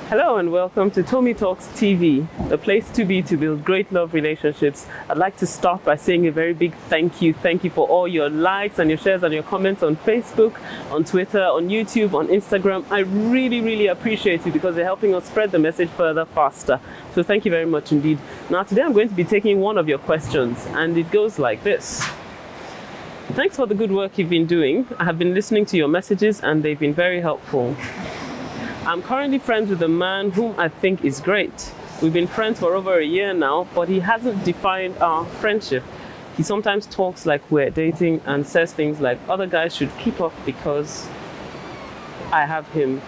Hello and welcome to Tommy Talks TV, the place to be to build great love relationships. I'd like to start by saying a very big thank you. Thank you for all your likes and your shares and your comments on Facebook, on Twitter, on YouTube, on Instagram. I really appreciate you because they're helping us spread the message further faster. So thank you very much indeed. Now today I'm going to be taking one of your questions and it goes like this. Thanks for the good work you've been doing. I have been listening to your messages and they've been very helpful. I'm currently friends with a man whom I think is great. We've been friends for over a year now, but he hasn't defined our friendship. He sometimes talks like we're dating and says things like other guys should keep off because I have him.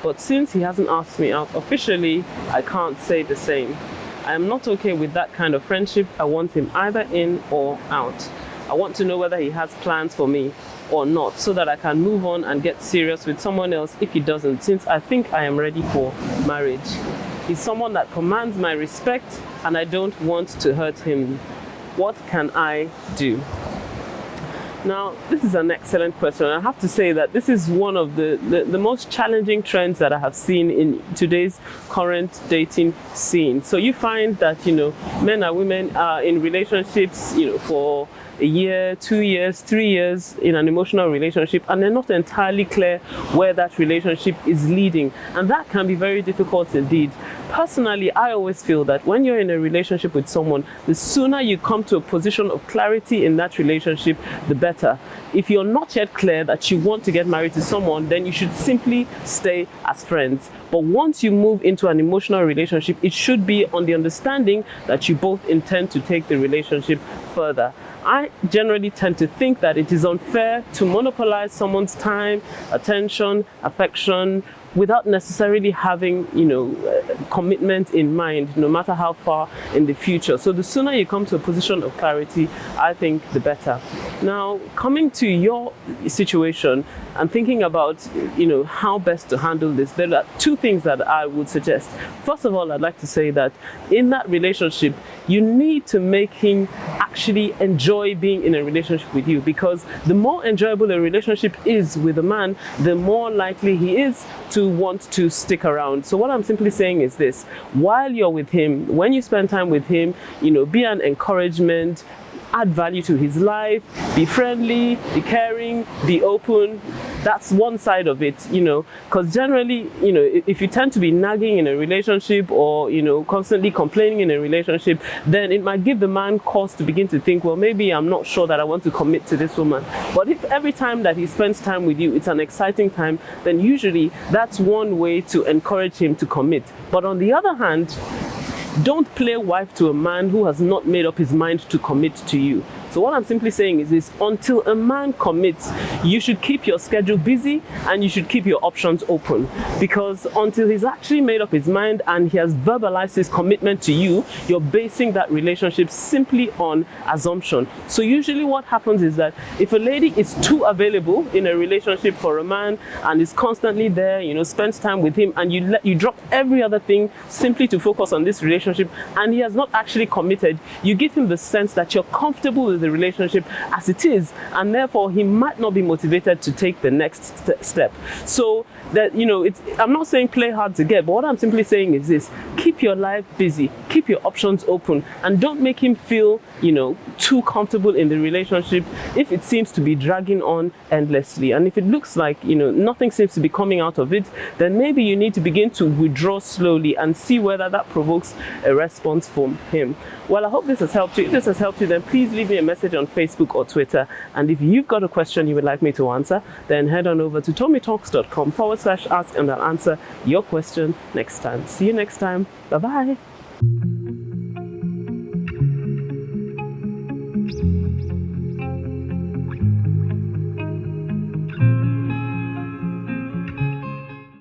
But since he hasn't asked me out officially, I can't say the same. I am not okay with that kind of friendship. I want him either in or out. I want to know whether he has plans for me or not, so that I can move on and get serious with someone else if he doesn't, since I think I am ready for marriage. He's someone that commands my respect and I don't want to hurt him. What can I do? Now, this is an excellent question. I have to say that this is one of the most challenging trends that I have seen in today's current dating scene. So you find that, men and women are in relationships, for a year, 2 years, 3 years in an emotional relationship, and they're not entirely clear where that relationship is leading. And that can be very difficult indeed. Personally, I always feel that when you're in a relationship with someone, the sooner you come to a position of clarity in that relationship, the better. If you're not yet clear that you want to get married to someone, then you should simply stay as friends. But once you move into an emotional relationship, it should be on the understanding that you both intend to take the relationship further. I generally tend to think that it is unfair to monopolize someone's time, attention, affection, without necessarily having, commitment in mind, no matter how far in the future. So the sooner you come to a position of clarity, I think the better. Now, coming to your situation and thinking about, how best to handle this, there are two things that I would suggest. First of all, I'd like to say that in that relationship, you need to make him actually enjoy being in a relationship with you, because the more enjoyable a relationship is with a man, the more likely he is to want to stick around. So what I'm simply saying is this: while you're with him, when you spend time with him, be an encouragement, add value to his life, be friendly, be caring, be open. That's one side of it, because generally, if you tend to be nagging in a relationship or, constantly complaining in a relationship, then it might give the man cause to begin to think, well, maybe I'm not sure that I want to commit to this woman. But if every time that he spends time with you, it's an exciting time, then usually that's one way to encourage him to commit. But on the other hand, don't play wife to a man who has not made up his mind to commit to you. So what I'm simply saying is this: until a man commits, you should keep your schedule busy and you should keep your options open. Because until he's actually made up his mind and he has verbalized his commitment to you, you're basing that relationship simply on assumption. So usually what happens is that if a lady is too available in a relationship for a man and is constantly there, spends time with him, and you drop every other thing simply to focus on this relationship, and he has not actually committed, you give him the sense that you're comfortable with the relationship as it is, and therefore he might not be motivated to take the next step. So that, I'm not saying play hard to get, but what I'm simply saying is this: keep your life busy, keep your options open, and don't make him feel, too comfortable in the relationship if it seems to be dragging on endlessly. And if it looks like, nothing seems to be coming out of it, then maybe you need to begin to withdraw slowly and see whether that provokes a response from him. Well, I hope this has helped you. If this has helped you, then please leave me a message on Facebook or Twitter. And if you've got a question you would like me to answer, then head on over to tommytalks.com/ask and I'll answer your question next time. See you next time. Bye-bye.